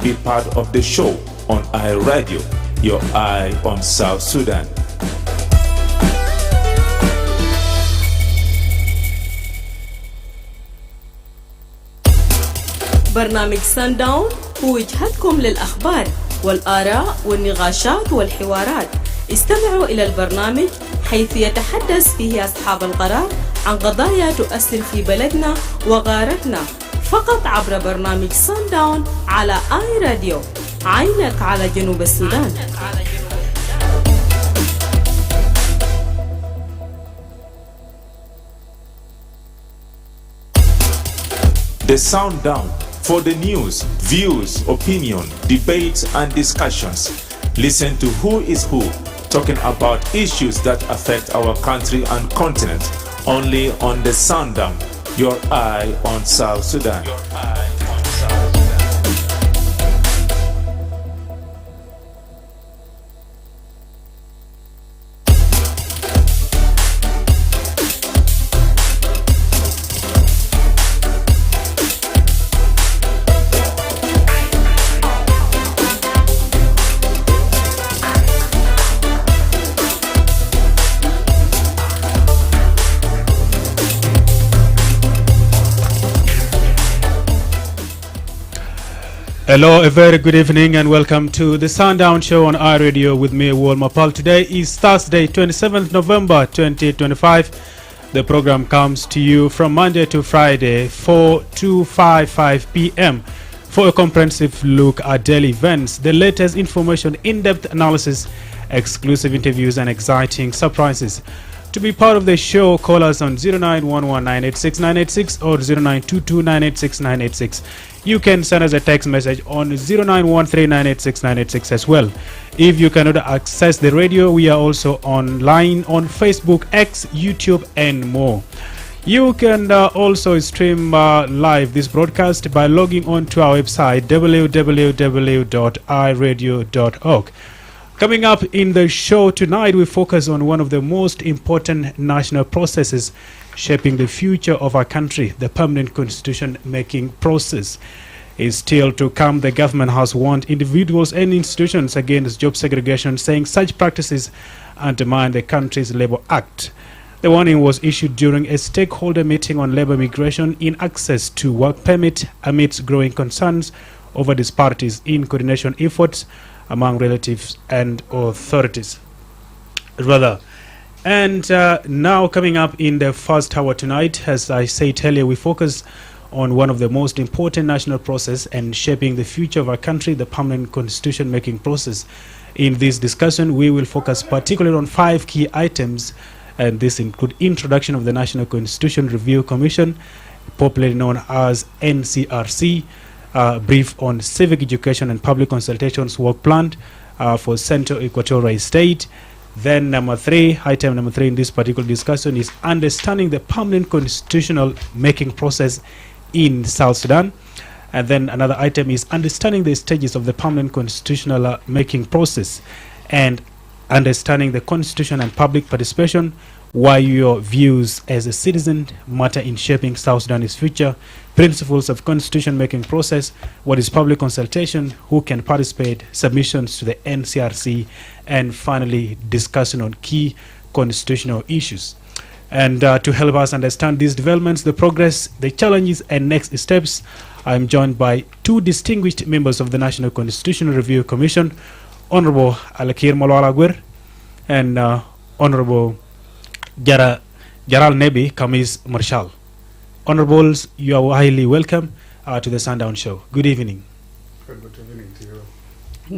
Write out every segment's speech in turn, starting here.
be part of the show on iRadio, your eye on South Sudan. برنامج Sundown هو وجهتكم للأخبار والآراء والنقاشات والحوارات. استمعوا إلى البرنامج حيث يتحدث فيه أصحاب القرار عن قضايا تؤثر في بلدنا وغارتنا، فقط عبر برنامج Sundown على iRadio. عينك على جنوب السودان. The Sundown for the news, views, opinion, debates and discussions. Listen to who is who talking about issues that affect our country and continent. Only on the Sundown, your eye on South Sudan. Hello, a very good evening and welcome to the Sundown Show on iRadio with me, Wol Mapal. Today is Thursday, 27th November 2025. The program comes to you from Monday to Friday, 4 to 5 p.m. for a comprehensive look at daily events, the latest information, in-depth analysis, exclusive interviews and exciting surprises. To be part of the show, call us on 0911-986-986 or 0922-986-986. You can send us a text message on 0913-986-986 as well. If you cannot access the radio, we are also online on Facebook, X, YouTube, and more. You can also stream live this broadcast by logging on to our website, www.iradio.org. Coming up in the show tonight, we focus on one of the most important national processes shaping the future of our country, the permanent constitution making process. Is still to come. The government has warned individuals and institutions against job segregation, saying such practices undermine the country's Labour Act. The warning was issued during a stakeholder meeting on labour migration in access to work permit amidst growing concerns over disparities in coordination efforts among relatives and authorities. And now coming up in the first hour tonight, as I said earlier, we focus on one of the most important national process and shaping the future of our country, the permanent constitution making process. In this discussion, we will focus particularly on 5 key items, and this include introduction of the National Constitution Review Commission, popularly known as NCRC, brief on civic education and public consultations work plan for Central Equatorial State. Then item number three in this particular discussion is understanding the permanent constitutional making process in South Sudan. And then another item is understanding the stages of the permanent constitutional making process and understanding the constitution and public participation, why your views as a citizen matter in shaping South Sudan's future, principles of constitution making process, what is public consultation, who can participate, submissions to the NCRC, and finally discussion on key constitutional issues. And to help us understand these developments, the progress, the challenges and next steps, I'm joined by 2 distinguished members of the National Constitutional Review Commission, Honorable Alakir Molwalagwer and Honorable Jaral Nebi Kamis Marshall. Honorables, you are highly welcome to the Sundown Show. Good evening. Good evening to you.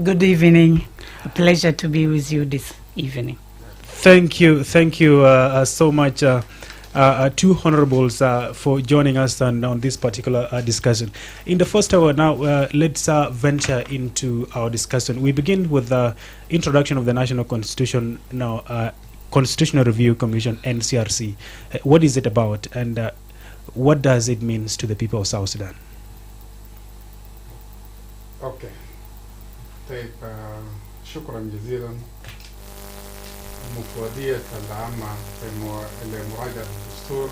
Good evening. A pleasure to be with you this evening. Thank you so much, 2 honorables, for joining us on this particular discussion. In the first hour now, let's venture into our discussion. We begin with the introduction of the National Constitution Constitutional Review Commission, NCRC. What is it about, and what does it mean to the people of South Sudan? Okay. طيب شكرا جزيلا. مفوضية العامة لمراجعة الدستور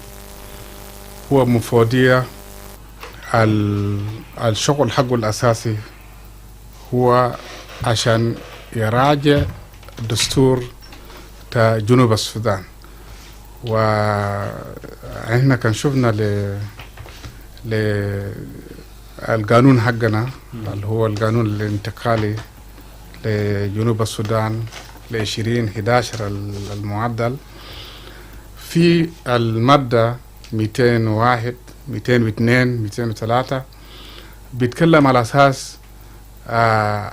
هو مفوضية الشغل حقه الأساسي هو عشان يراجع دستور تا جنوب السودان. وإحنا كان شفنا القانون حقنا اللي هو القانون الانتقالي لجنوب السودان ل 2011 المعدل، في المادة 201 202 203 بيتكلم على أساس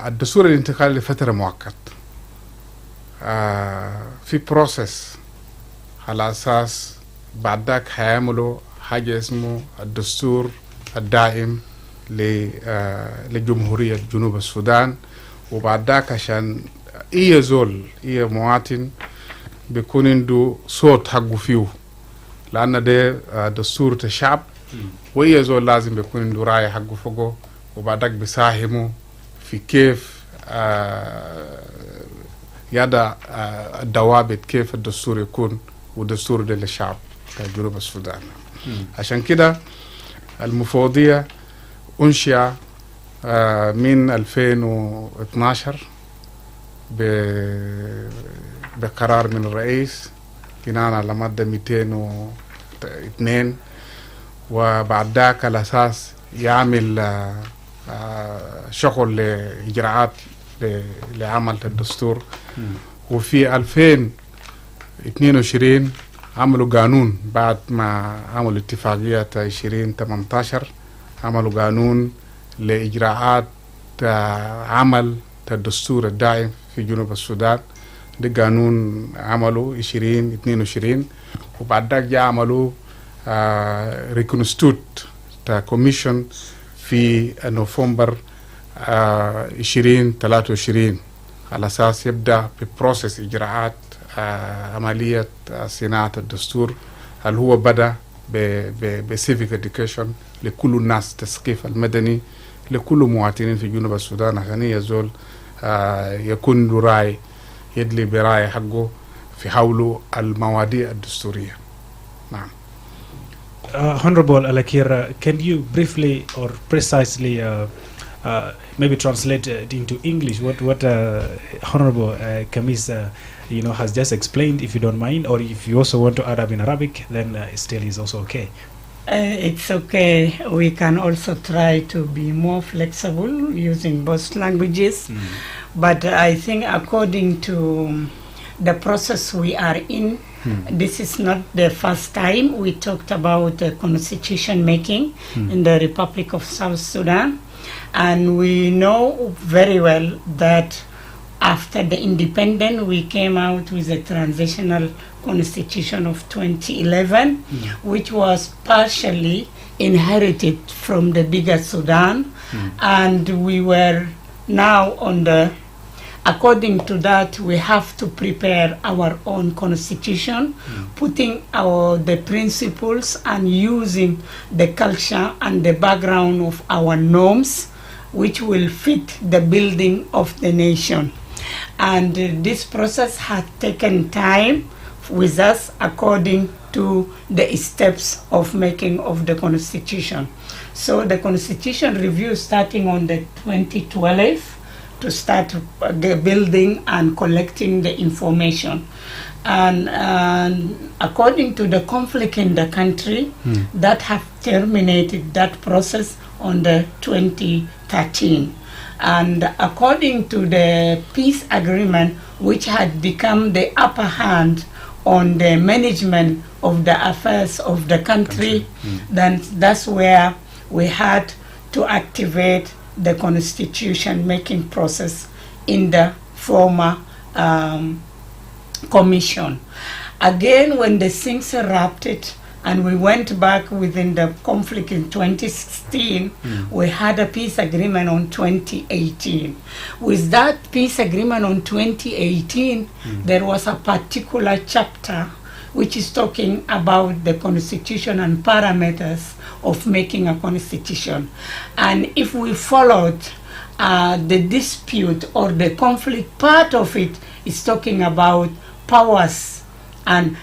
الدستور الانتقالي لفترة مؤقت، في بروسيس على أساس بعد ذاك هيعملوا حاجة اسمه الدستور الدائم لجمهورية جنوب السودان. وبعد ذاك عشان زول مواطن بيكون عنده صوت حقه فيه، لأن ده دستور الشعب، زول لازم بيكون عنده رأي حقه فوقه، وبعد ذاك بيساهموا في كيف يدا الضوابط كيف الدستور يكون، ودستور ده للشعب جنوب السودان. عشان كده المفوضية أنشئ من 2012 بقرار من الرئيس بناء على مادة 202، وبعد ذاك على أساس يعمل شغل لإجراءات لعمل الدستور. وفي 2022 عملوا قانون بعد ما عملوا اتفاقية 2018، عملوا قانون لإجراءات عمل الدستور الدائم في جنوب السودان. ده قانون عملوا 2022، وبعد ذلك عملوا ريكونستوت كوميشن في نوفمبر 2023 على أساس يبدأ ببروسيس إجراءات عملية صناعة الدستور، اللي هو بدأ بسيفيك اديوكيشن لكل الناس، تثقيف المدني لكل مواطنين في جنوب السودان عشان يزول يكون له رأي، يدلي برأي حقه في حول المواضيع الدستورية. نعم. Honorable Alakira, can you briefly or precisely maybe translate it into English what Honorable Kamis has just explained, if you don't mind, or if you also want to add up in Arabic, then still is also okay. It's okay. We can also try to be more flexible using both languages. But I think according to the process we are in, this is not the first time we talked about constitution making in the Republic of South Sudan. And we know very well that after the independence, we came out with a transitional constitution of 2011, which was partially inherited from the bigger Sudan. And we were now on the, according to that, we have to prepare our own constitution, putting the principles and using the culture and the background of our norms, which will fit the building of the nation. And this process has taken time with us according to the steps of making of the constitution. So the constitution review starting on the 2012 to start the building and collecting the information. And according to the conflict in the country, that have terminated that process on the 2013. And according to the peace agreement, which had become the upper hand on the management of the affairs of the country, then that's where we had to activate the constitution making process in the former commission. Again, when the things erupted and we went back within the conflict in 2016, we had a peace agreement on 2018. With that peace agreement on 2018, there was a particular chapter which is talking about the constitution and parameters of making a constitution. And if we followed the dispute or the conflict, part of it is talking about powers and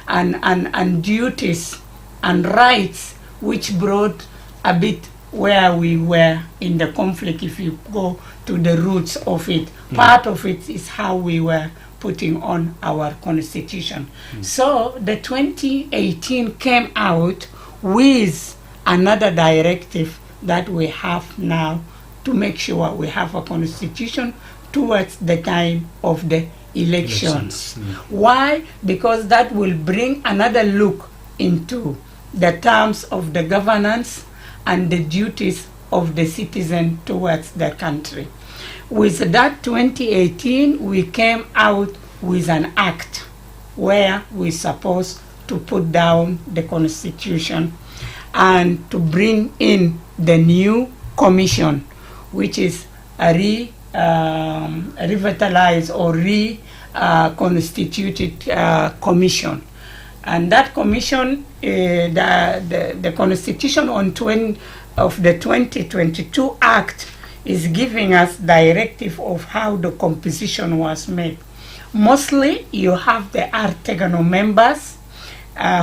duties and rights, which brought a bit where we were in the conflict. If you go to the roots of it, part of it is how we were putting on our constitution. So the 2018 came out with another directive that we have now to make sure we have a constitution towards the time of the elections. Why? Because that will bring another look into the terms of the governance and the duties of the citizen towards the country. With that 2018, we came out with an act where we're supposed to put down the constitution and to bring in the new commission, which is a revitalized or reconstituted commission. And that commission, the constitution of the 2022 Act is giving us directive of how the composition was made. Mostly, you have the Artegono members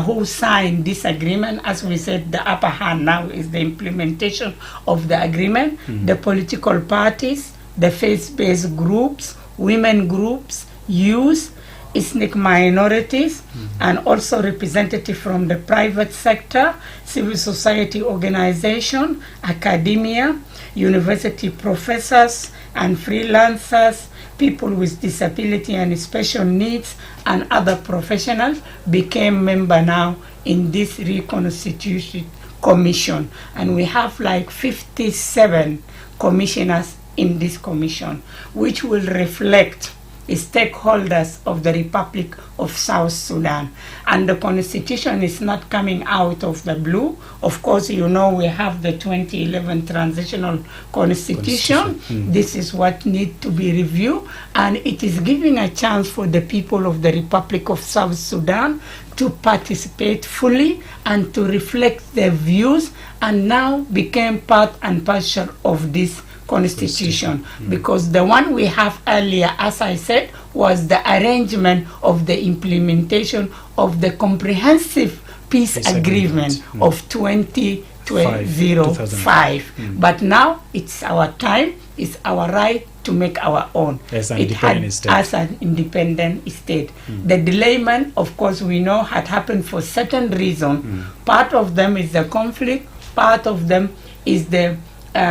who signed this agreement. As we said, the upper hand now is the implementation of the agreement. The political parties, the faith-based groups, women groups, youth, ethnic minorities, and also representatives from the private sector, civil society organization, academia, university professors and freelancers, people with disability and special needs, and other professionals became member now in this reconstituted commission. And we have like 57 commissioners in this commission, which will reflect stakeholders of the Republic of South Sudan. And the constitution is not coming out of the blue. Of course, you know, we have the 2011 transitional constitution. This is what needs to be reviewed, and it is giving a chance for the people of the Republic of South Sudan to participate fully and to reflect their views, and now became part and parcel of this constitution. Because the one we have earlier, as I said, was the arrangement of the implementation of the comprehensive peace agreement of 2005. But now it's our time, it's our right to make our own. As an independent state. As an independent state. The delayment, of course, we know had happened for certain reasons. Part of them is the conflict, part of them is the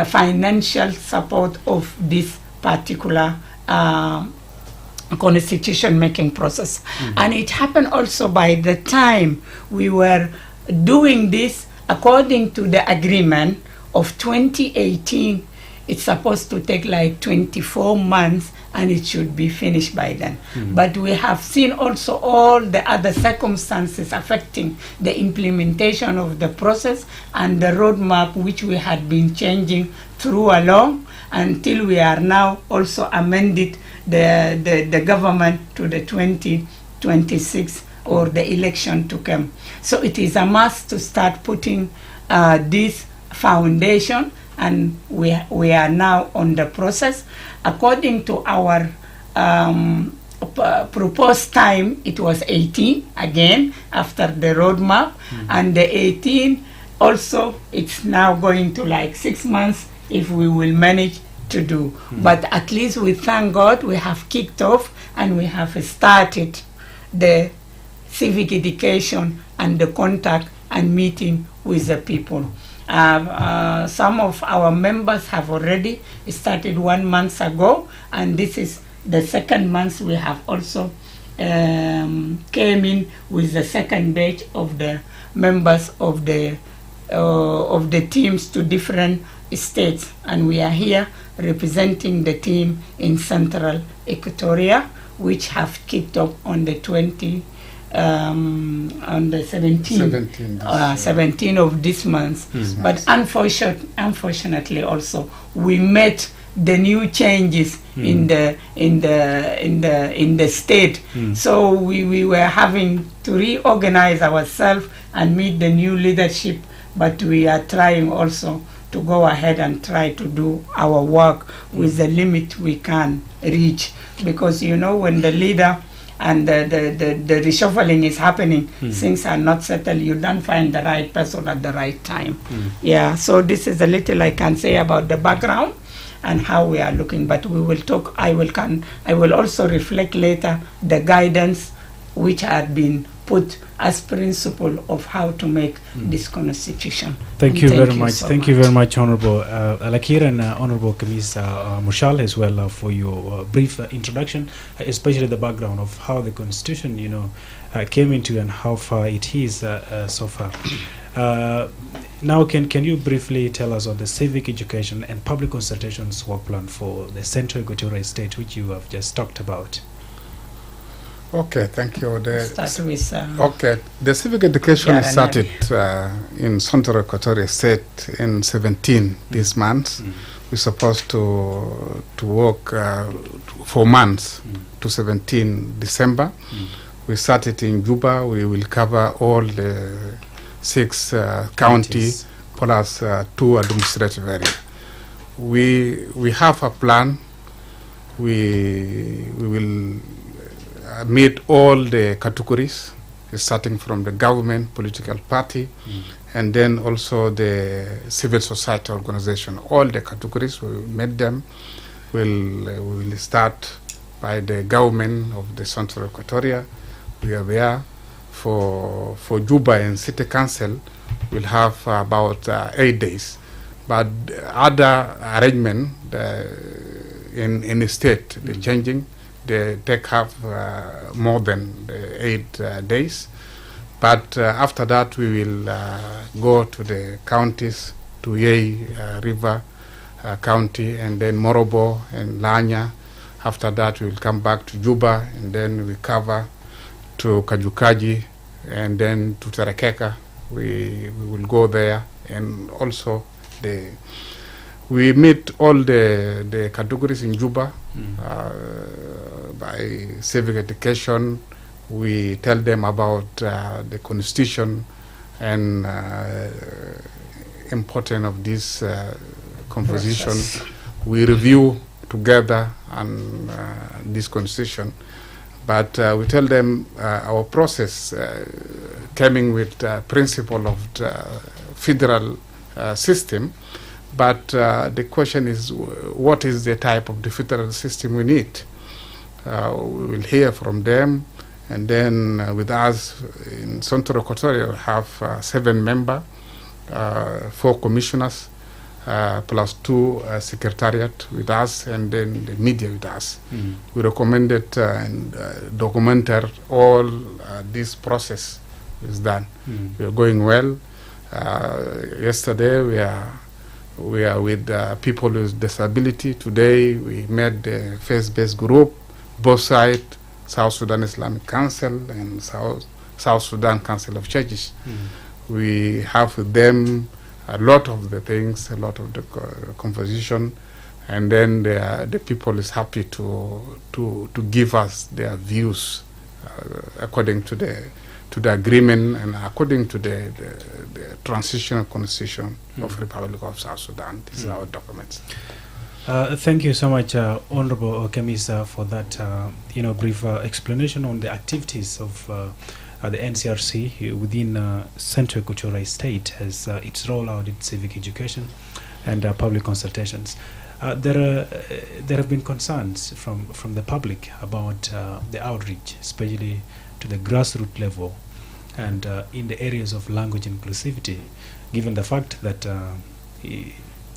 financial support of this particular constitution making process. And it happened also by the time we were doing this according to the agreement of 2018. It's supposed to take like 24 months and it should be finished by then. But we have seen also all the other circumstances affecting the implementation of the process and the roadmap which we had been changing through along until we are now also amended the government to the 2026 or the election to come. So it is a must to start putting this foundation, and we are now on the process. According to our proposed time, it was 18 again after the roadmap, and the 18 also it's now going to like 6 months if we will manage to do. But at least we thank God we have kicked off and we have started the civic education and the contact and meeting with the people. Some of our members have already started 1 month ago, and this is the second month. We have also came in with the second batch of the members of the teams to different states, and we are here representing the team in Central Equatoria, which have kicked off on the 17th of this month. But unfortunately also we met the new changes in the state. So we were having to reorganize ourselves and meet the new leadership, but we are trying also to go ahead and try to do our work with the limit we can reach, because you know when the leader and the reshuffling is happening, things are not settled, you don't find the right person at the right time. Yeah, so this is a little I can say about the background and how we are looking, but we will talk, I will also reflect later the guidance which had been put as principle of how to make this constitution. Thank you very much. So Thank you very much, Honorable Alakir and Honorable Kamis Mushal as well for your brief introduction, especially the background of how the constitution, came into and how far it is so far. Now, can you briefly tell us on the civic education and public consultations work plan for the Central Equatorial State, which you have just talked about? Okay, thank you. Start with, okay, the civic education started in Central Equatorial State in 17 this month. We're supposed to work 4 months to 17 December. We started in Juba. We will cover all the 6 counties plus 2 administrative areas. We have a plan. We will meet all the categories, starting from the government, political party, and then also the civil society organization. All the categories, we met them. We will start by the government of the Central Equatoria. We are there. For Juba and City Council, we'll have about 8 days. But other arrangement in the state, they're changing. They take more than 8 days. But after that, we will go to the counties, to Yei River County, and then Morobo and Lanya. After that, we will come back to Juba, and then we cover to Kajukaji, and then to Tarakeka. We will go there, and also we meet all the categories in Juba by civic education. We tell them about the constitution and importance of this composition. We review together on this constitution, but we tell them our process coming with principle of the federal system. But the question is, what is the type of the federal system we need? We will hear from them, and then with us in Central Equatoria, we have 7 members, 4 commissioners, plus 2 secretariat with us, and then the media with us. We recommended and documented all this process is done. We are going well. Yesterday we are with people with disability. Today we met the face-based group, both sides, South Sudan Islamic Council and South Sudan Council of Churches. We have with them a lot of the things, a lot of the composition, and then the people is happy to give us their views according to the agreement and according to the transitional constitution of Republic of South Sudan. These are our documents. Thank you so much, Honorable Kamis, for that brief explanation on the activities of the NCRC within Central Equatorial State as its rollout in civic education and public consultations. There have been concerns from the public about the outreach, especially to the grassroots level and in the areas of language inclusivity, given the fact that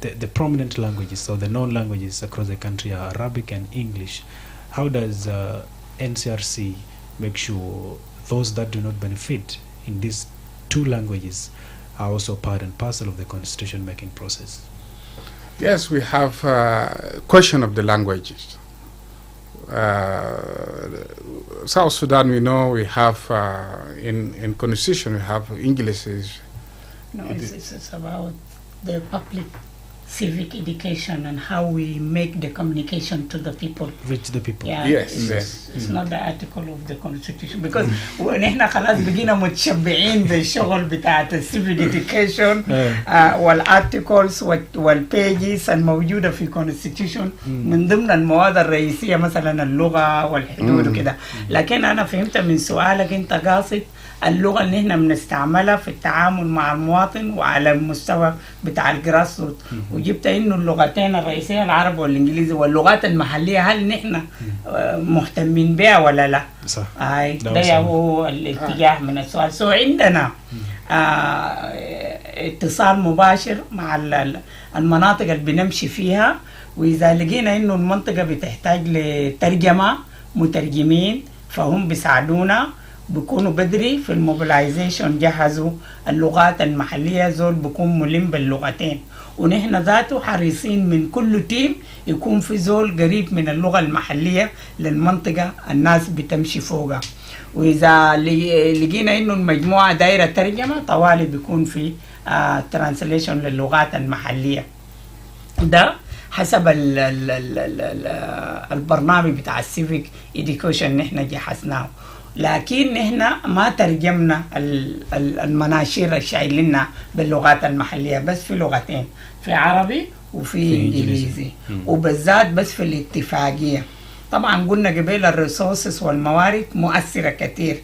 the prominent languages or the known languages across the country are Arabic and English. How does NCRC make sure those that do not benefit in these 2 languages are also part and parcel of the constitution making process? Yes, we have question of the languages. South Sudan, we know we have in constitution we have English. No, it's about the public civic education and how we make the communication to the people. Reach the people. Yeah, Yes, it's, yes. it's not the article of the constitution because ونحن خلاص بقينا متشبعين بالشغل بتاعت civic education والارتكلز والبيجز الموجودة في constitution من ضمن المواد الرئيسية مثلا اللغة والحدود وكده. لكن أنا فهمت من سؤالك أنت قاصد اللغة اللي احنا بنستعملها في التعامل مع المواطن وعلى المستوى بتاع الجراس روت، وجبت انه اللغتين الرئيسية العربي والانجليزي واللغات المحلية هل نحن مهتمين بها ولا لا؟ صح. ده هو الاتجاه من السؤال. سو عندنا اتصال مباشر مع المناطق اللي بنمشي فيها، واذا لقينا انه المنطقة بتحتاج لترجمة مترجمين فهم بيساعدونا، بيكونوا بدري في الموبلايزيشن جهزوا اللغات المحلية، زول بيكون ملم باللغتين، ونحن ذاته حريصين من كل تيم يكون في زول قريب من اللغة المحلية للمنطقة الناس بتمشي فوقها. وإذا لقينا إنه المجموعة دايرة ترجمة طوالي بيكون في ترانسليشن للغات المحلية. ده حسب البرنامج بتاع السيفيك إديوكيشن نحن جهزناه، لكن نحن ما ترجمنا المناشير الشايلينها باللغات المحلية، بس في لغتين، في عربي وفي إنجليزي، وبالذات بس في الاتفاقية. طبعا قلنا قبل الريسورسز والموارد مؤثرة كتير،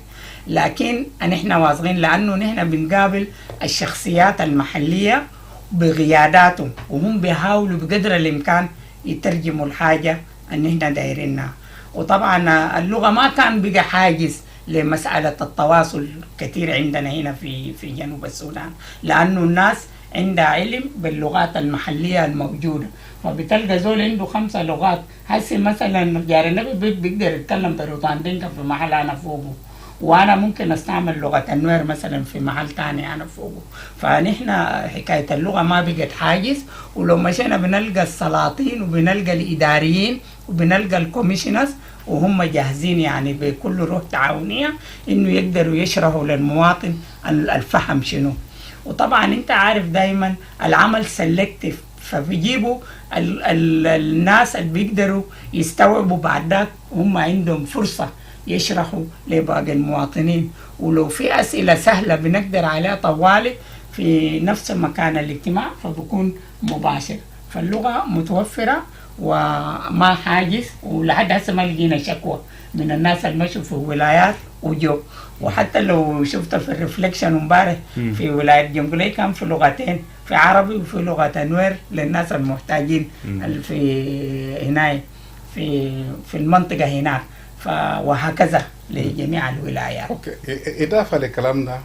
لكن نحن واثقين لأنه نحن بنقابل الشخصيات المحلية بغياداتهم، وهم بيحاولوا بقدر الإمكان يترجموا الحاجة اللي نحن دايرينها. وطبعا اللغة ما كان بقى حاجز لمسألة التواصل كثير عندنا هنا في جنوب السودان، لأنه الناس عندها علم باللغات المحلية الموجودة، فبتلقى زول عنده 5 لغات. هسي مثلا جاري النبي بيقدر يتكلم بروتان دينكا في محل أنا فوقه، وأنا ممكن أستعمل لغة النوير مثلا في محل تاني أنا فوقه. فنحن حكاية اللغة ما بقت حاجز، ولو مشينا بنلقى السلاطين وبنلقى الإداريين وبنلقى الكوميشنرز وهم جاهزين يعني بكل روح تعاونية إنه يقدروا يشرحوا للمواطن الفهم شنو. وطبعا أنت عارف دايما العمل سلكتيف، فبيجيبوا الناس اللي بيقدروا يستوعبوا بعد ذاك هم عندهم فرصة يشرحوا لباقي المواطنين، ولو في أسئلة سهلة بنقدر عليها طوالي في نفس مكان الاجتماع فبكون مباشر. فاللغة متوفرة وما حاجز، ولحد هسه ما لقينا شكوى من الناس اللي مشوا في ولايات وجو. وحتى لو شفت في الريفليكشن امبارح في ولاية جنجلي كان في لغتين، في عربي وفي لغة نوير للناس المحتاجين في هنا في المنطقة هناك، وهكذا لجميع الولايات. اوكي، اضافه لكلام ده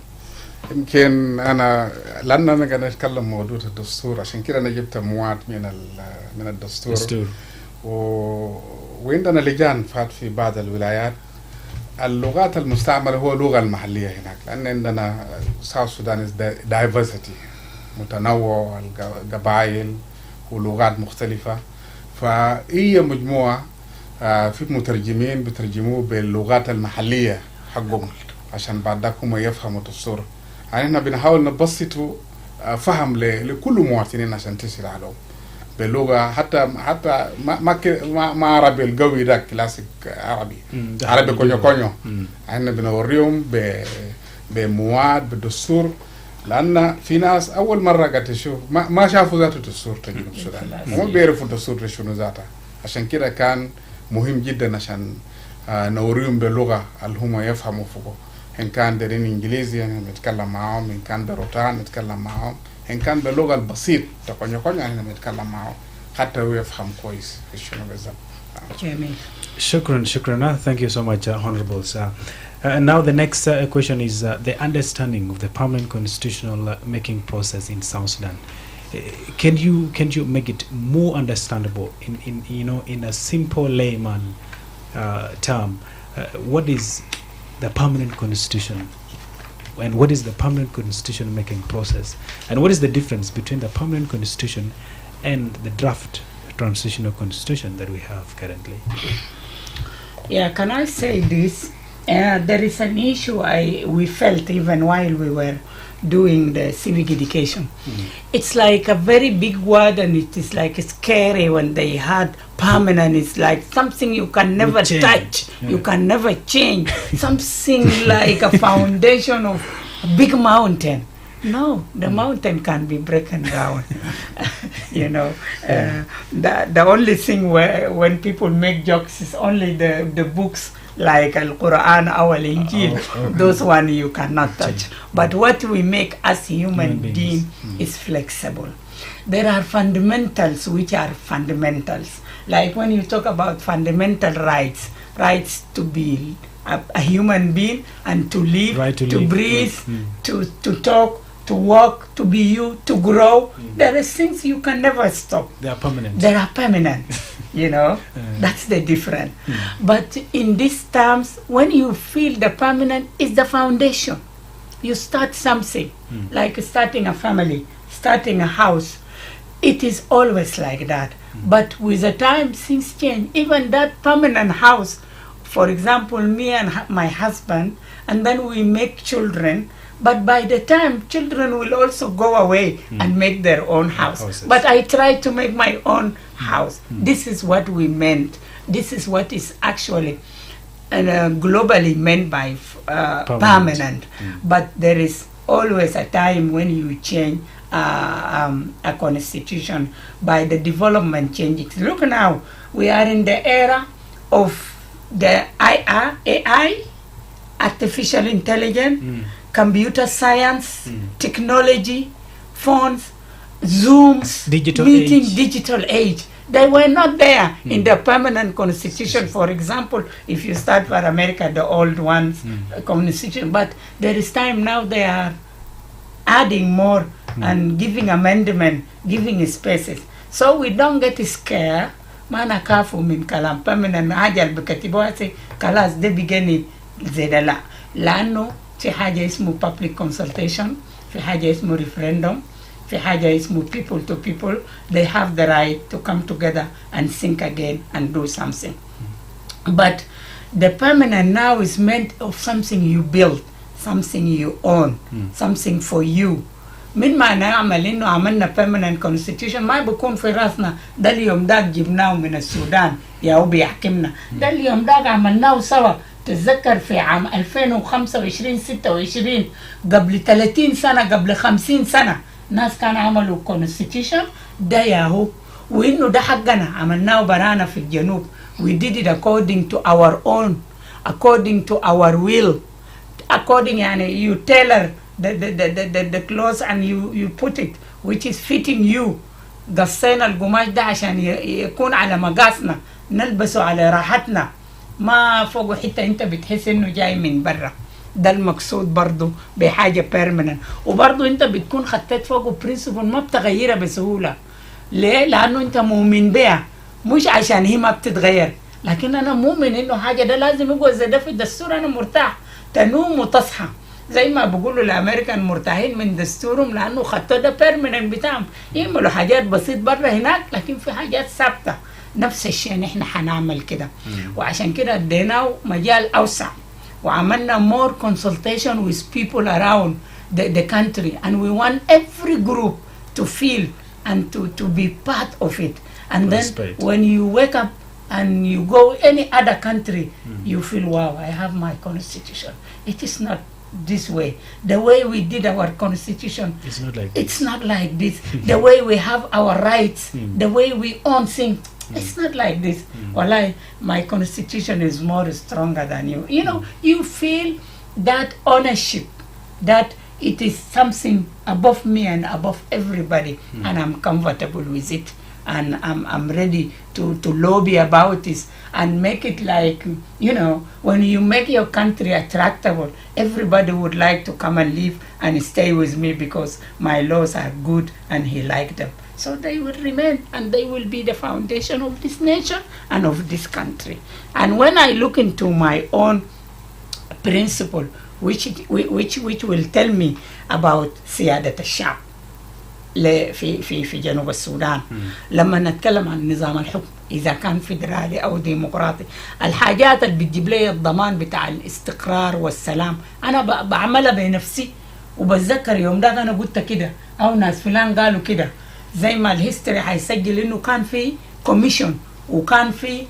يمكن انا لان انا قاعد اتكلم موضوع الدستور، عشان كده انا جبت مواد من الدستور وعندنا لجان فات في بعض الولايات. اللغات المستعمله هو اللغه المحليه هناك، لان عندنا ساوث السودان دايفرسيتي، متنوع القبائل ولغات مختلفه، فهي مجموعه في مترجمين بترجموه باللغات المحلية حقهم عشان بعد ذاك هم يفهموا الدستور. يعني احنا بنحاول نبسطوا فهم لكل مواطنين عشان تصل عليهم باللغة، حتى ما عربي القوي ده كلاسيك عربي كونيو احنا بنوريهم بمواد بالدستور، لأن في ناس أول مرة قاعد تشوف ما شافوا ذات الدستور تجنب السودان، مو بيعرفوا الدستور شنو ذاته. عشان كده كان مهم جدا عشان نوريهم باللغة اللي هم يفهموا فوقه، إن كان دارين إنجليزي نتكلم معهم، إن كان بروتان نتكلم معهم، إن كان باللغة البسيط تقنية يعني نتكلم معهم حتى هو يفهم كويس شنو بالضبط. جميل. Shukran. Thank you so much, Honorables. Now the next question is the understanding of the permanent constitutional making process in South Sudan. Can you make it more understandable in a simple layman term? What is the permanent constitution, and what is the permanent constitution making process, and what is the difference between the permanent constitution and the draft transitional constitution that we have currently? Yeah, can I say this? There is an issue we felt even while we were doing the civic education. It's like a very big word, and it is like scary when they had permanent. It's like something you can never touch, you can never change, something like a foundation of a big mountain. No, the mountain can be broken down. The only thing where when people make jokes is only the books like Al-Quran or Al-Injil. Those one you cannot touch. But what we make as human beings is flexible. There are fundamentals which are fundamentals. Like when you talk about fundamental rights to be a human being and to live, right to breathe, to talk, to walk, to be you, to grow. There are things you can never stop. They are permanent. That's the difference. But in these terms, when you feel the permanent is the foundation. You start something, like starting a family, starting a house. It is always like that. But with the time, things change. Even that permanent house, for example, me and my husband, and then we make children. But by the time, children will also go away and make their own house. Houses. But I try to make my own house. This is what we meant. This is what is actually globally meant by permanent. But there is always a time when you change a constitution by the development changes. Look now, we are in the era of the AI, artificial intelligence, computer science, technology, phones, Zooms, digital age. They were not there in the permanent constitution. For example, if you start for America, the old ones, constitution. But there is time now they are adding more and giving amendment, giving spaces. So we don't get scared. ما نخافوا من كلام permanent حاجة اللي بكتبوها خلاص ده بيجني زي ده لا لأنه في حاجة اسمه public consultation في حاجة اسمه referendum في حاجة اسمه people to people. They have the right to come together and think again and do something. But the permanent now is meant of something you build, something you own, something for you. من ما نعمل إنه عملنا permanent constitution ما بيكون في راسنا ده اليوم داك جبناه من السودان يا هو بيحكمنا ده اليوم داك عملناه سوا. تتذكر في عام 2025 26 قبل 30 سنة قبل 50 سنة ناس كانوا عملوا constitution ده يا هو وإنه ده حقنا عملناه برانا في الجنوب. We did it according to our own, according to our will, according يعني you tailor the clothes and you put it which is fitting you. قصينا القماش ده عشان يكون على مقاسنا نلبسه على راحتنا ما فوق حتى انت بتحس انه جاي من برا. ده المقصود برضو بحاجة permanent. وبرضو انت بتكون خطيت فوقه principle ما بتغيرها بسهولة. ليه؟ لأنه انت مؤمن بها مش عشان هي ما بتتغير. لكن انا مؤمن انه حاجة ده لازم يقول زي ده في الدستور. انا مرتاح تنوم وتصحى زي ما بيقولوا الامريكان مرتاحين من دستورهم لانه خطوا ده permanent بتاعهم. يعملوا حاجات بسيط برا هناك لكن في حاجات ثابته. نفس الشيء نحن حنعمل كده. وعشان كده اديناه مجال اوسع وعملنا more consultation with people around the country and we want every group to feel and to be part of it. And then when you wake up and you go any other country, you feel, wow, I have my constitution. It is not this way. The way we did our constitution, it's not like this. The way we have our rights, the way we own things, it's not like this. Wallahi, my constitution is more stronger than you. You know, you feel that ownership, that it is something above me and above everybody, and I'm comfortable with it. And I'm ready to lobby about this and make it like, you know, when you make your country attractable, everybody would like to come and live and stay with me because my laws are good and he liked them. So they will remain and they will be the foundation of this nation and of this country. And when I look into my own principle, which will tell me about سيادة الشعب في جنوب السودان. لما نتكلم عن نظام الحكم إذا كان فيدرالي أو ديمقراطي. الحاجات اللي بتجيب لي الضمان بتاع الاستقرار والسلام أنا بعملها بنفسي. وبتذكر يوم ده أنا قلت كده أو ناس فلان قالوا كده، زي ما الهيستوري هيسجل إنه كان في كوميشن وكان في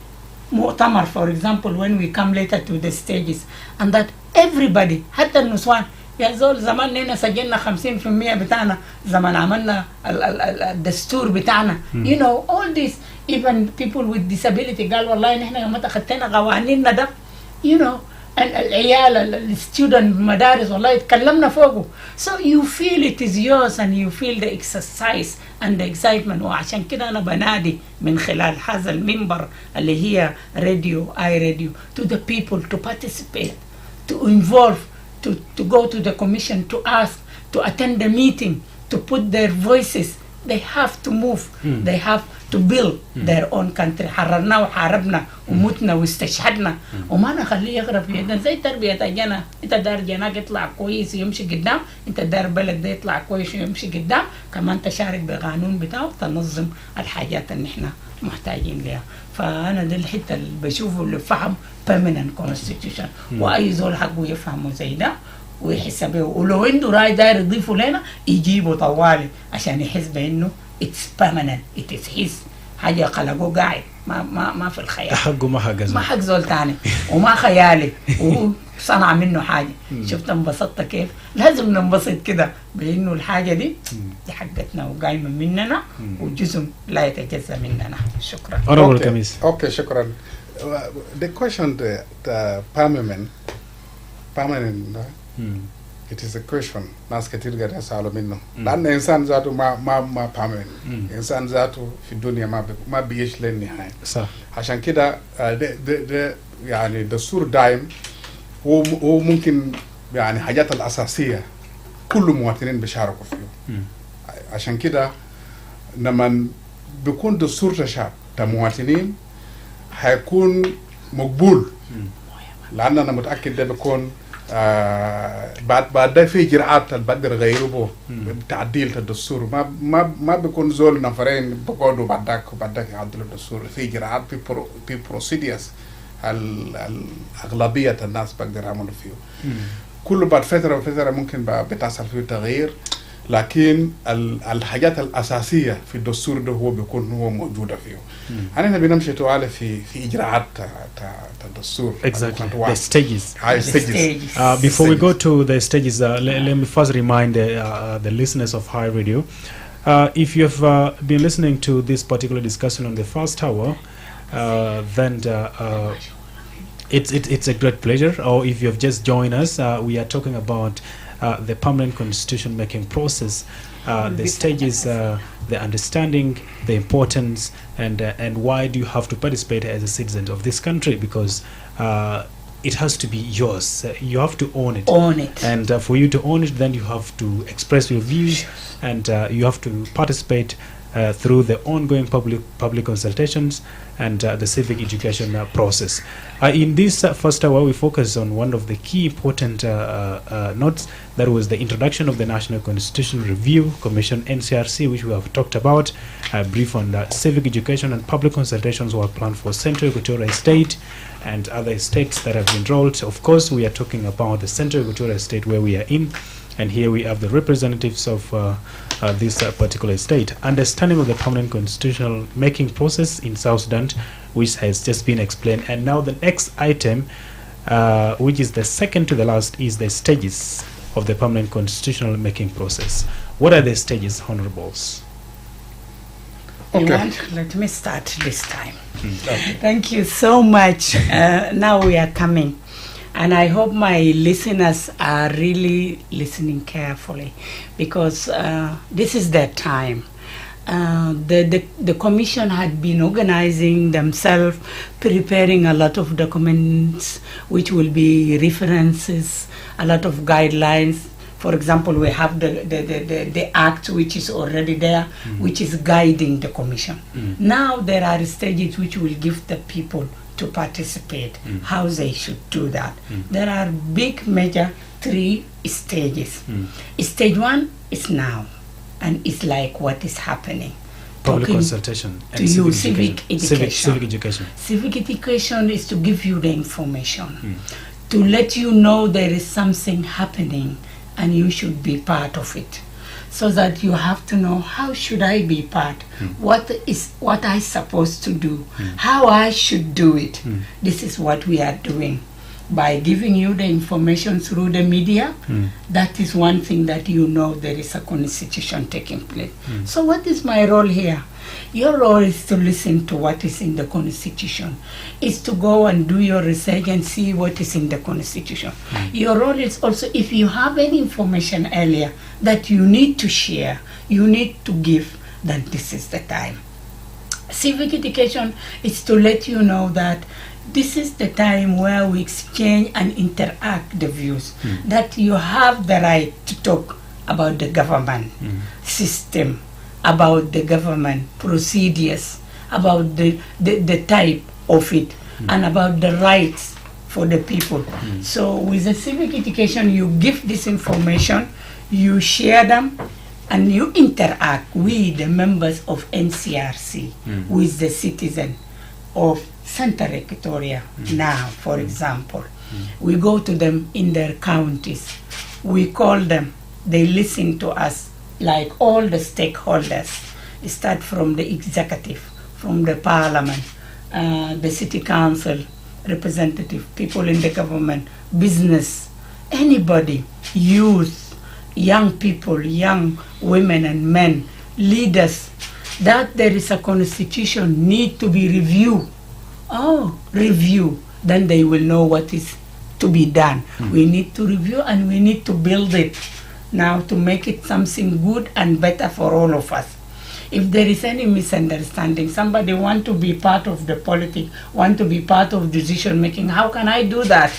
مؤتمر for example when we come later to the stages and that everybody حتى النسوان يا زول زمان هنا سجلنا 50% بتاعنا زمان عملنا الدستور بتاعنا you know all this even people with disability قال والله نحن متى خدتنا قوانيننا ده you know العيال الستودنت مدارس والله تكلمنا فوقه. So you feel it is yours and you feel the exercise and the excitement. وعشان كده أنا بنادي من خلال هذا المنبر اللي هي راديو راديو to the people to participate, to involve, to go to the commission, to ask, to attend the meeting, to put their voices. They have to move. They have to build their own country. حررنا وحاربنا ومتنا واستشهدنا وما نخليه يغرب في يدنا. زي تربية أجانا، أنت دار جناك يطلع كويس يمشي قدام، أنت دار بلد ده يطلع كويس يمشي قدام، كمان تشارك بقانون بتاعه تنظم الحاجات اللي احنا محتاجين لها. فأنا دي الحتة اللي بشوفه اللي فهم permanent constitution وأي زول حقه يفهمه زي ده ويحسبه، ولو عنده رأي داير يضيفه لنا يجيبه طوالي عشان يحس بأنه it's permanent, it is his حاجة خلقه قاعد ما في الخيال. حقه ما حق زول، ما حق زول تاني وما خيالي وصنع منه حاجة. شفت انبسطت كيف؟ لازم ننبسط كده بأنه الحاجة دي حقتنا وقايمة مننا وجزء لا يتجزأ مننا. شكرا. Okay, شكرا. The question the permanent it is a question ناس كتير قاعد يسألوا منه لأن إنسان ذاته ما permanent. إنسان ذاته في الدنيا ما بيعيش للنهاية. صح. عشان كده ده يعني الدستور دايم هو ممكن يعني حاجات الأساسية كل المواطنين بيشاركوا فيه. عشان كده لما بيكون دستور تشاب المواطنين هيكون مقبول، لأن أنا متأكد ده بيكون بعد ده في إجراءات بقدر غيره بتعديل الدستور. ما بيكون زول نفرين بقعدوا بعدك يعدلوا الدستور. في إجراءات في procedures الأغلبية الناس بقدر يعملوا فيه. كل بعد فترة ممكن بتحصل فيه تغيير، لكن الحاجات الأساسية في الدستور ده هو بيكون هو موجودة فيه. أنا بنمشي توالي في إجراءات الدستور. Exactly. The stages. Before we go to the stages, let me first remind the listeners of High Radio. If you've been listening to this particular discussion on the first hour, then it's a great pleasure. Or if you've just joined us, we are talking about the permanent constitution making process, the stages, the understanding, the importance, and why do you have to participate as a citizen of this country? Because it has to be yours. You have to own it. And for you to own it, then you have to express your views, and you have to participate through the ongoing public consultations and the civic education process. In this first hour, we focus on one of the key important notes, that was the introduction of the National Constitutional Review Commission, NCRC, which we have talked about, a brief on civic education and public consultations were planned for Central Equatorial State and other states that have been enrolled. Of course, we are talking about the Central Equatorial State where we are in, and here we have the representatives of this particular state. Understanding of the permanent constitutional making process in South Sudan, which has just been explained. And now the next item, which is the second to the last, is the stages of the permanent constitutional making process. What are the stages, honorables? Okay. Let me start this time. Thank you so much. Now we are coming. And I hope my listeners are really listening carefully, because this is their time. The commission had been organizing themselves, preparing a lot of documents, which will be references, a lot of guidelines. For example, we have the act which is already there, which is guiding the commission. Now there are stages which will give the people to participate, how they should do that. There are big major 3 stages. Stage 1 is now, and it's like what is happening. Public talking consultation to and you, civic education. civic education. Civic education. Civic education is to give you the information, to let you know there is something happening and you should be part of it. So that you have to know, how should I be part? What I supposed to do? How I should do it? This is what we are doing. By giving you the information through the media, that is one thing that you know there is a constitution taking place. So what is my role here? Your role is to listen to what is in the constitution, is to go and do your research and see what is in the constitution. Your role is also, if you have any information earlier that you need to share, you need to give, then this is the time. Civic education is to let you know that this is the time where we exchange and interact the views, that you have the right to talk about the government system, about the government procedures, about the type of it, and about the rights for the people. So with the civic education, you give this information, you share them, and you interact with the members of NCRC, with the citizen of Central Equatoria now, for example. We go to them in their counties. We call them, they listen to us, like all the stakeholders. Start from the executive, from the parliament, the city council, representative, people in the government, business, anybody, youth, young people, young women and men, leaders, that there is a constitution need to be reviewed. Review, then they will know what is to be done. We need to review and we need to build it now to make it something good and better for all of us. If there is any misunderstanding, somebody want to be part of the politics, want to be part of decision making, how can I do that?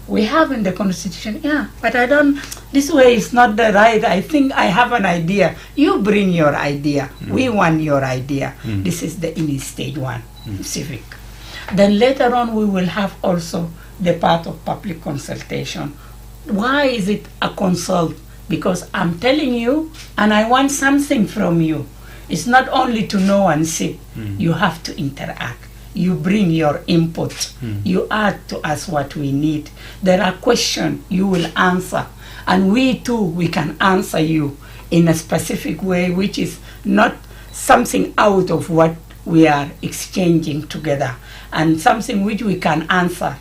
We have in the constitution, but I don't, this way is not the right, I think I have an idea. You bring your idea, we want your idea. This is the in stage one, civic. Then later on we will have also the part of public consultation. Why is it a consult? Because I'm telling you and I want something from you. It's not only to know and sit, you have to interact. You bring your input, you add to us what we need. There are questions you will answer, and we too, we can answer you in a specific way, which is not something out of what we are exchanging together, and something which we can answer.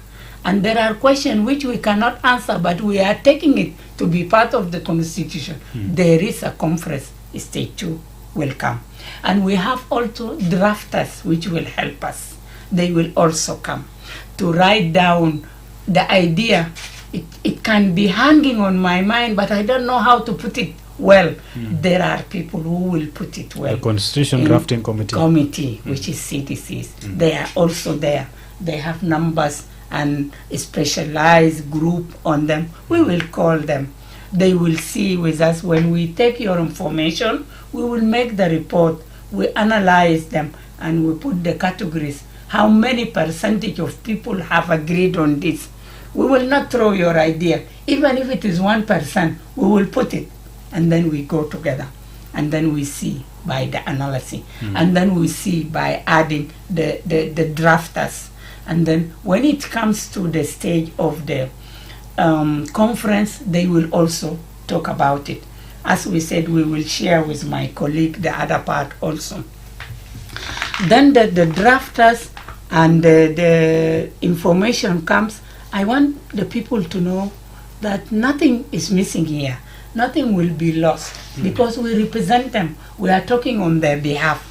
And there are questions which we cannot answer, but we are taking it to be part of the constitution. There is a conference, stage 2 will come. And we have also drafters which will help us. They will also come to write down the idea. It can be hanging on my mind, but I don't know how to put it well. There are people who will put it well. The Constitution Drafting Committee. Which is CDCs. They are also there. They have numbers and a specialized group on them. We will call them. They will see with us. When we take your information, we will make the report. We analyze them and we put the categories. How many percentage of people have agreed on this? We will not throw your idea. Even if it is 1%, we will put it. And then we go together. And then we see by the analysis. And then we see by adding the drafters. And then when it comes to the stage of the conference, they will also talk about it. As we said, we will share with my colleague the other part also. Then the drafters and the information comes. I want the people to know that nothing is missing here. Nothing will be lost because we represent them. We are talking on their behalf.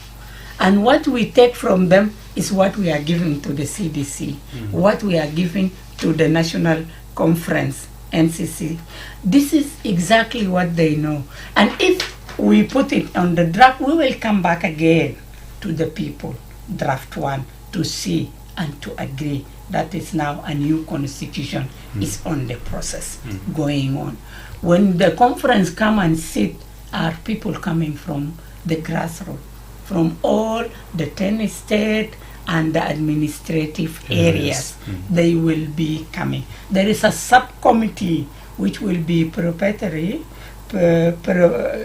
And what we take from them is what we are giving to the CDC, what we are giving to the National Conference, NCC. This is exactly what they know. And if we put it on the draft, we will come back again to the people, draft 1, to see and to agree. That is now a new constitution is on the process going on. When the conference come and sit, are people coming from the grassroots, from all the 10 states and the administrative areas. They will be coming. There is a subcommittee which will be preparatory,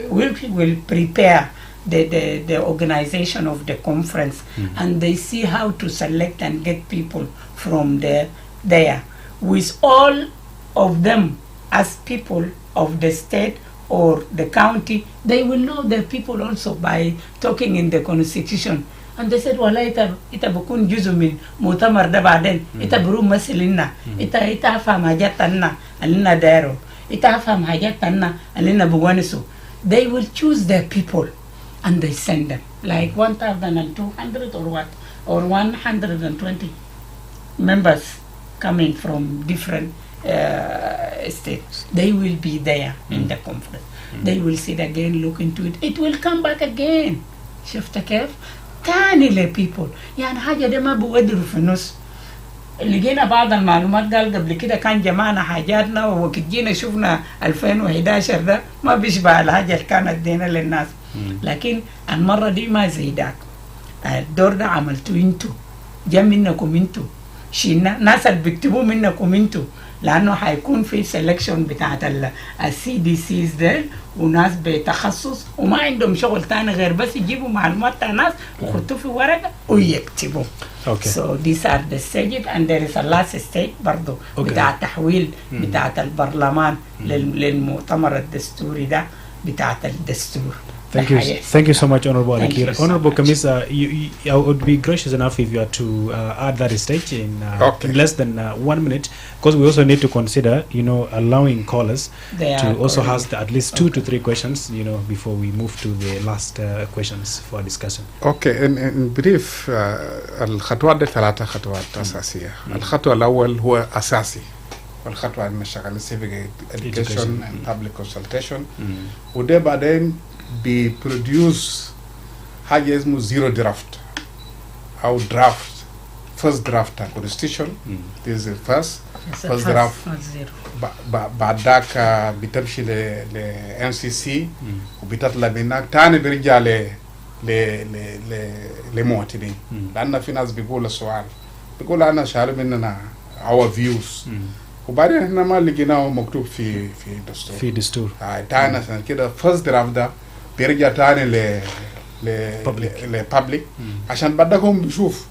which will prepare the organization of the conference, and they see how to select and get people from there with all of them as people of the state or the county. They will know the people also by talking in the constitution. And they said, "Wala ita bukun juzu min mutamar da baden. Ita buru masilina. Ita afam hajatanna alina daro. Ita afam hajatanna alina buwanisu." They will choose their people, and they send them like 1,200 or what, or 120 members coming from different states. They will be there in the conference. They will sit again, look into it. It will come back again. شفت كيف؟ تاني لبيبل. يعني حاجة ده ما بودروا في النص. لقينا بعض المعلومات قال قبل كده كان جمعنا حاجاتنا ووقت جينا شفنا 2011 ده ما بيشبه الحاجة اللي كانت دينا للناس. لكن المرة دي ما زي داك. الدور ده عملتوا انتوا. جا منكم انتوا. شينا ناس اللي بيكتبوا منكم انتوا. لانه حيكون في سelection بتاعت السي دي سيز ده وناس بتخصص وما عندهم شغل تاني غير بس يجيبوا معلومات تاع ناس ويحطوا في ورقه ويكتبوا. So these are the stages, and there is a last stage برضو بتاع التحويل بتاعت البرلمان للمؤتمر الدستوري ده بتاعت الدستور. Thank you so much, Honorable Akir. Honorable Kamisa, I would be gracious enough if you are to add that stage in less than 1 minute, because we also need to consider, allowing callers to also ask at least 2 to 3 questions, before we move to the last questions for discussion. Okay, in brief, الخطوات دي 3 خطوات أساسية. الخطوة الأول هو أساسي. والخطوة المشغلة civic education and public consultation. وده بعدين بيبروديوس حاجة اسمه زيرو درافت أو درافت first draft constitution. This is the first draft. بعد ذاك بتمشي ل NCC وبتطلع منك تاني بيرجع لمواطنين. لأن في ناس بيقول السؤال بيقول أنا شارب مننا our views وبعدين احنا ما لقيناه مكتوب في الدستور. في دستور. تاني عشان كده first draft ده بيرجع تاني لبابليك عشان بدهم بيشوف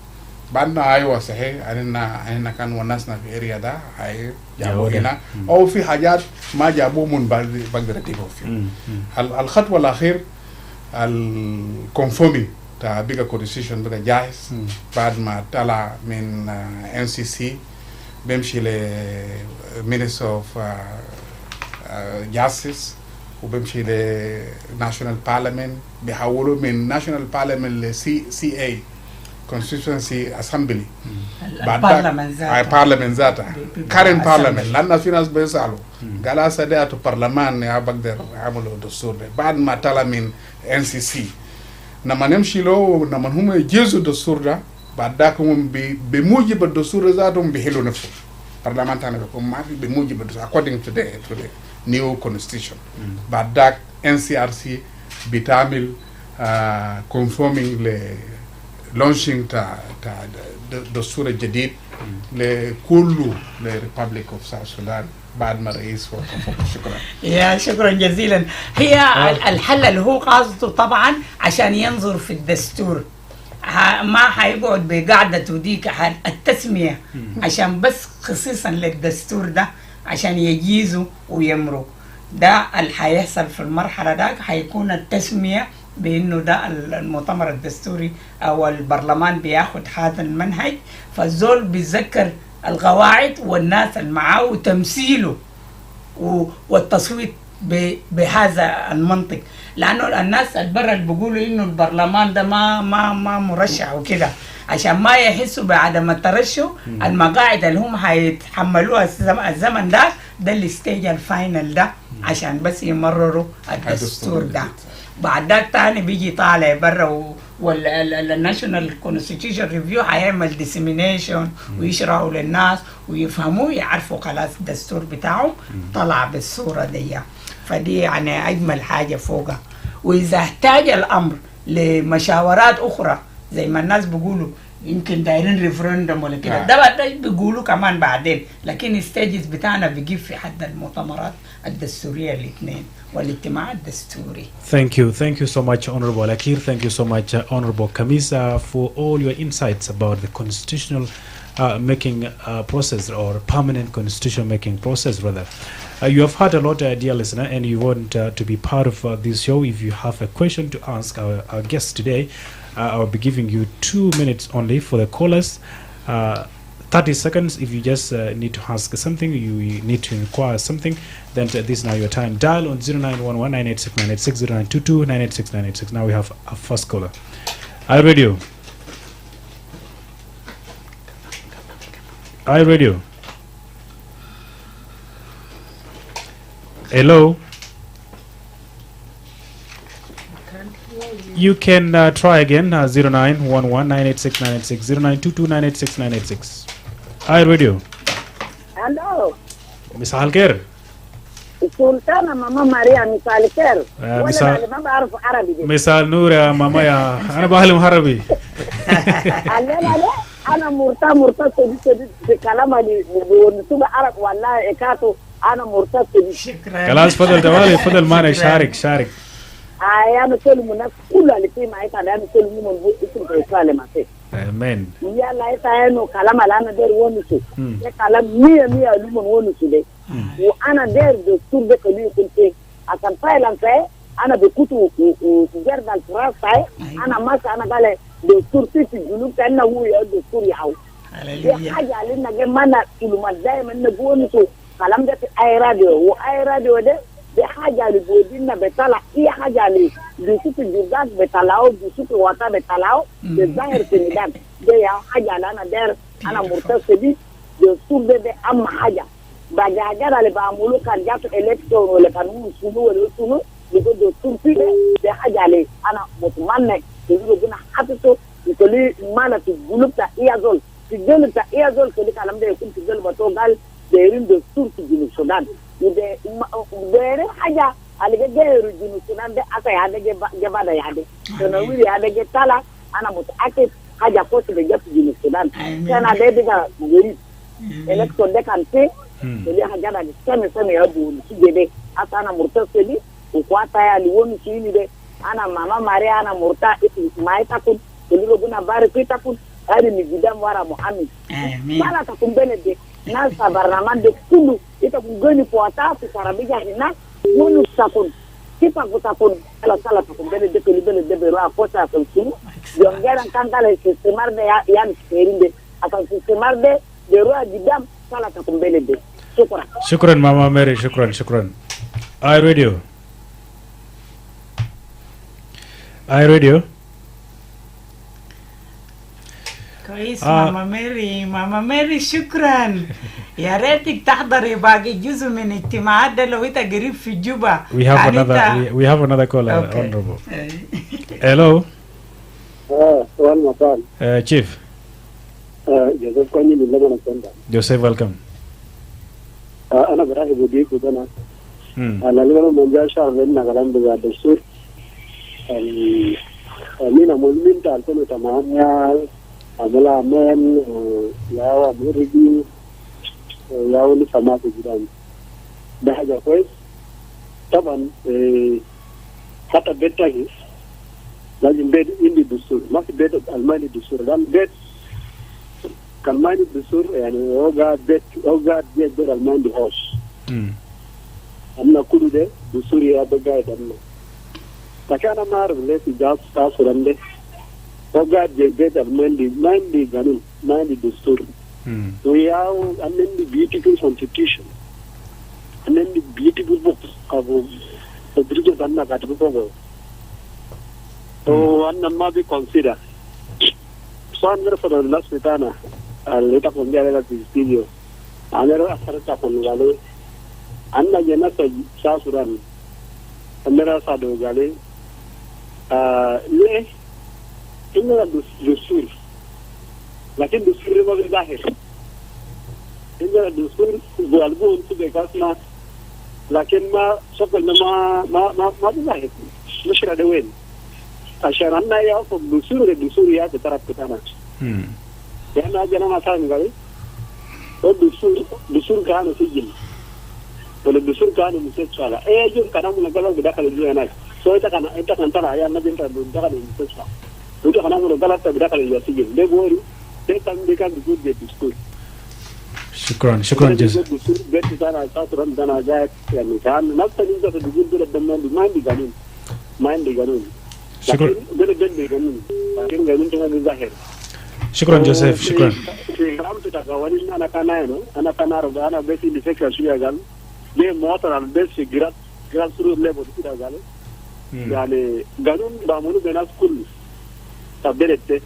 بعدنا ايوه صحيح احنا كان وناسنا في اريا ده هاي جابوا هنا او في حاجات ما جابوه من بقدر اديكم فيه. الخطوه الاخير الكونفورمينج بتاع بيجا كونستيوشن بقى جاهز بعد ما طلع من NCC بيمشي ل Minister of Justice وبمشي لناشونال بارلمنت بيحولوا من ناشونال بارلمنت لCA Constituency Assembly. البرلمان ذاته كارين بارلمنت لأن في ناس بيسألوا قال هسه برلمان يا بقدر يعملوا دستور بعد ما طلع من NCC لما نمشي له لما هم يجيزوا الدستور ده بعد ذاك هم بموجب الدستور ذاتهم بيحلوا نفسهم. البرلمان تاني بيكون ما في بموجب الدستور according to the new constitution. بعد ذاك NCRC بتعمل conforming ل launching تاع الدستور الجديد لكل لريبابليك اوف ساوث السودان بعد ما الرئيس وقف. شكرا. شكرا جزيلا. هي الحل اللي هو قصده طبعا عشان ينظر في الدستور ما حيقعد بقعدته ديك التسمية عشان بس خصيصا للدستور ده عشان يجيزوا ويمروا. ده اللي حيحصل في المرحلة ده حيكون التسمية بانه ده المؤتمر الدستوري او البرلمان بياخد هذا المنهج فالزول بيتذكر القواعد والناس اللي معاه وتمثيله والتصويت بهذا المنطق. لانه الناس البرا اللي بيقولوا انه البرلمان ده ما مرشح وكده عشان ما يحسوا بعدم الترشح المقاعد اللي هم هيتحملوها الزمن ده الستيج الفاينل ده عشان بس يمرروا الدستور ده. بعد ذاك تاني بيجي طالع برا والناشونال كونستيتيوشن ريفيو هيعمل ديسيمينيشن ويشرحوا للناس ويفهموا يعرفوا خلاص الدستور بتاعهم طلع بالصورة دي. فدي يعني أجمل حاجة فوقها. وإذا احتاج الأمر لمشاورات أخرى زي ما الناس بيقولوا يمكن دايرين ريفرندوم ولا كده ده بيقولوا كمان بعدين. لكن الستيجز بتاعنا بيجيب في حد المؤتمرات الدستورية الاثنين والاجتماع الدستوري. Thank you so much, Honorable Akir. Thank you so much, Honorable Kamisa, for all your insights about the constitutional making process, or permanent constitution making process, rather. You have heard a lot, dear listener, and you want to be part of this show. If you have a question to ask our guest today, I'll be giving you 2 minutes only for the callers. 30 seconds if you just need to ask something, you need to inquire something, then this is now your time. Dial on 0911-986-986, 0922-986-986. Now we have a first caller. iRadio. iRadio. Hello. You can try again, 0911-986-986, 0922-986-986. iRadio. Hello. Miss Alker. Sultana Mama Maria Misal Ker. Misal. ما بعرف عربي. Misal Nur يا ماما يا أنا بعلم عربي. أنا مرتا في كلام اللي ونسوب عرب والله إكاتو أنا مرتا. شكرا. خلاص فضل توالي فضل معنا شارك. أنا كل الناس كلها اللي في معي أنا كل من اسم كلام ما Amen. يا لا يتعينوا كلام اللي أنا دير ونسو. كلام مية لمن ونسو ده. وأنا دير دكتور ده كليه كنت أكن فعلا فيه أنا بكتو جرد الفراس فيه أنا ماشي أنا قال دكتور في الجنوب كأنه هو دكتور يعو. دي حاجة علينا جمعنا كلمات دائما نقول كلام ده في أي راديو ده دي حاجة اللي بودينا بتطلع هي حاجة اللي بيشوف الجردات بتطلعوا بيشوف الوطا بتطلعوا بالظاهر في الميدان دي حاجة اللي أنا داير أنا مرتبط بيه دكتور ده أهم حاجة بجاجر اللي بعملوا كان جات إلكترون ولا كانوا يسولوا بيقول دكتور فيه دي حاجة اللي أنا متمنى يقولوا بنا حتى يقولي ما في الجنوب تا إيازول في الجنوب تا إيازول كل كلام ده يكون في الجنوب بتوغال دايرين دكتور في الجنوب السودان وده دايرين حاجة اللي جايروا الجنوب السودان ده أصلا هذا جبادة يعني تناولي هذا جتلا أنا متأكد حاجة كويسة بجد في الجنوب السودان كان هذا بيجا غريب إلكترون ده كان فيه اللي حاجة ده سنة يبون سجده أصلا أنا مرتبط وقاطع اللي ون شيني ده أنا ماما ماريا أنا مرتا ما يتكون اللي ربنا بارك يتكون هذه نجدام ورا محمد ما تكون بلد ناس برنامج ده كله يتكون غني فوتا في سرابيجا هنا ونو تكون كيف تكون على سلا تكون بلد ده كل بلد ده بيروح فوتا في السنو يوم جانا كان قال الاستثمار ده يعني سيرين ده أكان الاستثمار ده بيروح جدام سلا تكون بلد ده شكرا ماما ماري شكرا iRadio. كويس ماما ماري شكرا يا ريتك تحضري باقي جزء من اجتماعات ده لو انت قريب في جوبا. We have another caller. Okay. Honorable. Hello. Wol Mapal. Chief. Joseph Kwani من لبنان Sundown. Joseph, welcome. أنا برحب بيك وأنا لما من جاء شهر لنا كلام بذات الدستور مين من تعرفون تمام يا أملا من يا أمريكي يا ولي سماك جدًا ده حاجة كويس طبعا حتى بيت تاجي لازم بيت إندي الدستور ما في بيت ألماني الدستور لأن بيت كالماني الدستور يعني هو قاعد بيت ألماني هوش أنا كل ده دستور يا بقاعد أنا لكن أنا ما أعرف ليه في جاب تاسو رندة هو قاعد بيت ألماني ما عندي قانون ما عندي دستور وياو عندي beautiful constitution عندي beautiful books أبو تدريج أنا قاعد بقوله تو أنا ما بي consider soan نرفض الناس بتاعنا اللي تكون جالنا في الاستوديو أنا رأى أثر تكون قالوا أنا جناس ساسوران أنا رأى صادو قالوا ليه إننا دستور لكن دستور ما بظاهر إننا دستور بقلبه أنتو بكاسنا لكن ما شغلنا ما بظاهر مش ردوين عشان أنا يأخذ دستور يا بتراب كتانا يعني أجل أنا سامع قالوا دستور كانوا سجل ولا الدستور كان مستشفى ايه يوم كان من قبل بدخل الجناح سو انت كان ترى يا النبي انت بدخل المستشفى وانت كان من قبل بدخل السجن ده بوري ده كان بيقول بالدستور. شكرا جزيلا. بيت انا اساسا انا جاي يعني كان نفس اللي انت بتقول ده الدم ما عندي قانون شكرا. لكن قانون كمان ظاهر. شكرا جوزيف. شكرا. في كلام تتكون انا كان انا بس اللي فكره شويه قال ليه مواطن على البيت في جراد سرور ليبر كده قال يعني قانون بعملوا بالناس كل تبدلت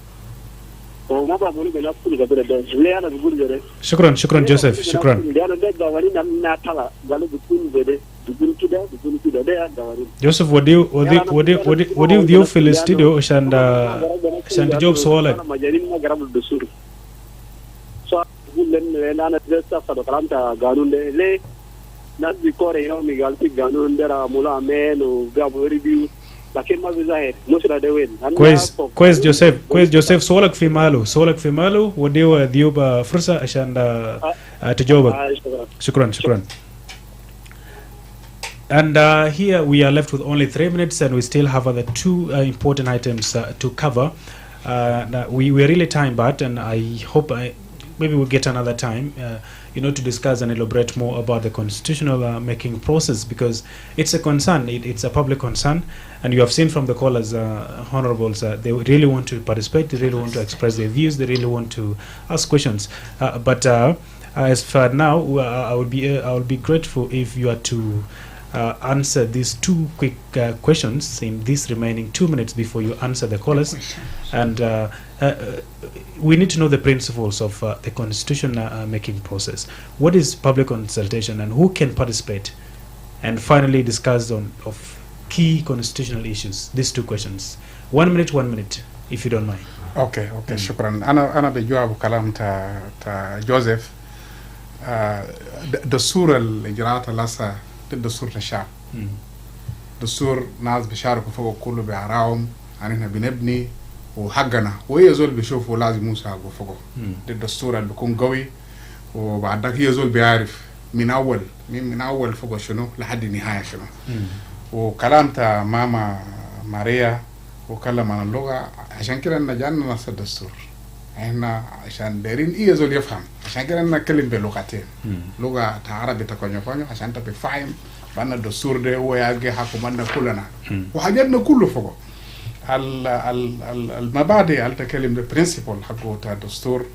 وما بعملوا بالناس كل تبدلت ليه انا بقول كده. شكرا جوزيف. شكرا. انا ده قوانين انا طلع قالوا بتكون كده بتكون كده ده قوانين. جوزيف ودي ضيوف في الاستوديو عشان تجاوب سؤالك. مجانين ما قربوا الدستور. بقول لان انا لسه كلامت قانون ده ليه ناس بيكوري يومي قال في قانون ده مولا امين وجابوا ريفيو لكن ما بيظهر نشر ده وين. كويس جوزيف سؤالك في ماله ودي ضيوف فرصة عشان تجاوبك. شكرا. And here we are left with only 3 minutes, and we still have other 2 important items to cover. We're really time bad, and I hope maybe we'll get another time, to discuss and elaborate more about the constitutional making process, because it's a concern. It's a public concern, and you have seen from the callers, honorables, they really want to participate. They really want to express their views. They really want to ask questions. But as for now, I would be grateful if you are to answer these 2 quick questions in these remaining 2 minutes before you answer the callers. And we need to know the principles of the constitution making process. What is public consultation and who can participate? And finally discuss of key constitutional issues. These 2 questions. 1 minute, if you don't mind. Okay. شكرا. أنا بجاوب كلام تا جوزيف. دستور الإجراءات اللاسة الدستور للشعب. دستور ناس بيشاركوا فوق كله بيعراهم عننا بنبني وحقنا وهي زول بيشوفوا لازم يساعدوا فوقه. الدستور اللي بيكون قوي وبعد ذاك هي زول بيعرف من أول فوق شنو لحد النهاية شنو. وكلام تا ماما ماريا وكلام عن اللغة عشان كده نجانا نص الدستور. احنا عشان دايرين ايه زول يفهم عشان كده نتكلم بلغتين. لغه عربي تكونيو عشان تبقى فاهم بان الدستور ده هو يلقى حكومتنا كلنا وحاجاتنا كله فوق المبادئ اللي تكلم بالبرنسبل حقه تاع الدستور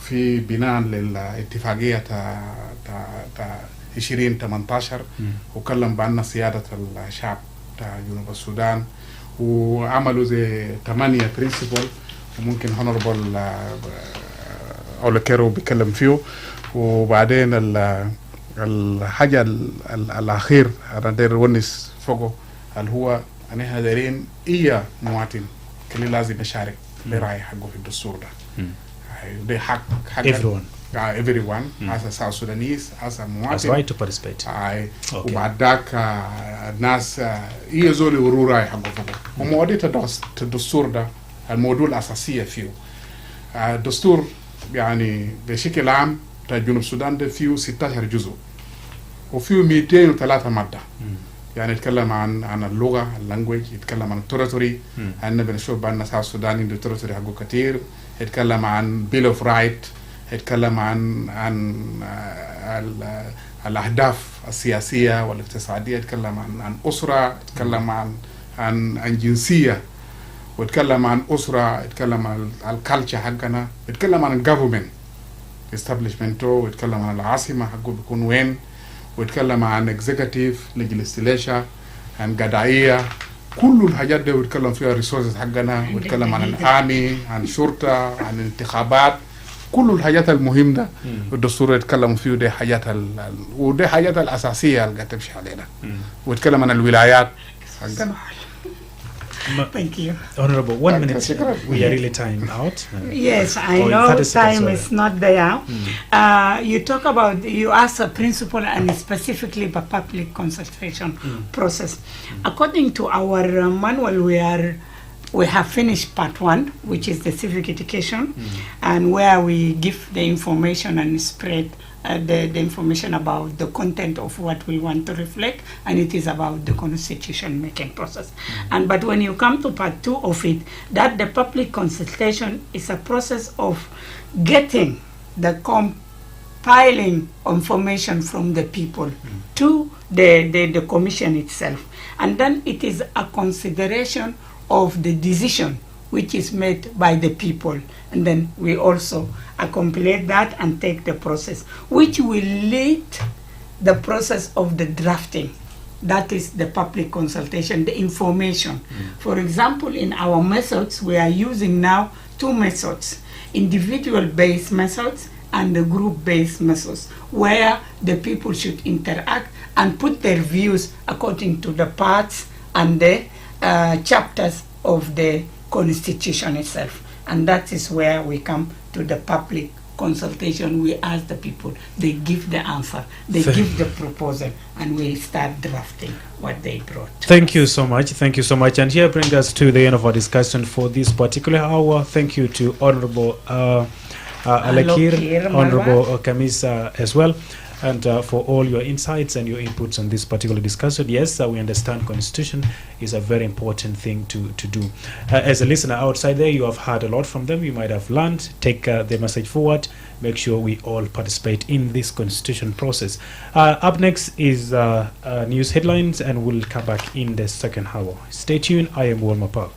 في بناء للاتفاقيه تا 2018 وكلم بان سياده الشعب تاع جنوب السودان وعملوا زي 8 برنسبل ممكن هونربل أولكيرو بيتكلم فيه. وبعدين الحاجة الأخير أنا داير ونس فوقه اللي هو أنا دايرين مواطن كل لازم يشارك برأي حقه في الدستور ده. ده حق everyone as a South Sudanese as a مواطن. Has right to participate. وبعد ذاك الناس زول يوروا رأي حقه فوقه. ومواضيع الدستور ده الموضوع الأساسية فيه. الدستور يعني بشكل عام تا جنوب السودان ده فيه 16 جزء وفيه 203 مادة. يعني يتكلم عن اللغة اللانجويج، يتكلم عن التوريتوري، عندنا بنشوف بأن السودان السوداني عنده توريتوري حقه كتير، يتكلم عن بيل اوف رايت، يتكلم عن الأهداف السياسية والاقتصادية، يتكلم عن أسرة، يتكلم عن جنسية، ويتكلم عن أسرة، يتكلم عن الكالتشر حقنا، يتكلم عن الجوفرمنت establishment، ويتكلم عن العاصمة حقه بيكون وين، ويتكلم عن executive legislation، عن قضائية، كل الحاجات دي ويتكلم فيها resources حقنا، ويتكلم عن الآمي، عن شرطة، عن انتخابات، كل الحاجات المهمة ده الدستور يتكلم فيه. دي حاجات ودي حاجات الأساسية اللي تمشي علينا. ويتكلم عن الولايات. Thank you. Honorable, 1 minute. We are really time out. Yes, I know time is not there. You talk about, you ask a principle and specifically the public consultation process. According to our manual, we have finished part 1, which is the civic education, and where we give the information and spread the information about the content of what we want to reflect, and it is about the constitution making process. But when you come to part 2 of it, that the public consultation is a process of getting the compiling information from the people to the commission itself. And then it is a consideration of the decision which is made by the people. And then we also accumulate that and take the process, which will lead the process of the drafting. That is the public consultation, the information. For example, in our methods, we are using now 2 methods, individual-based methods and the group-based methods, where the people should interact and put their views according to the parts and the chapters of the constitution itself. And that is where we come to the public consultation. We ask the people, they give the answer, they give the proposal, and we start drafting what they brought. Thank you so much. Thank you so much. And here brings us to the end of our discussion for this particular hour. Thank you to Honorable Alakir, Honorable Kamisa as well, and for all your insights and your inputs on this particular discussion. Yes, we understand constitution is a very important thing to do. As a listener outside there, you have heard a lot from them. You might have learned. Take the message forward. Make sure we all participate in this constitution process. Up next is news headlines, and we'll come back in the second hour. Stay tuned. I am Wol Mapal.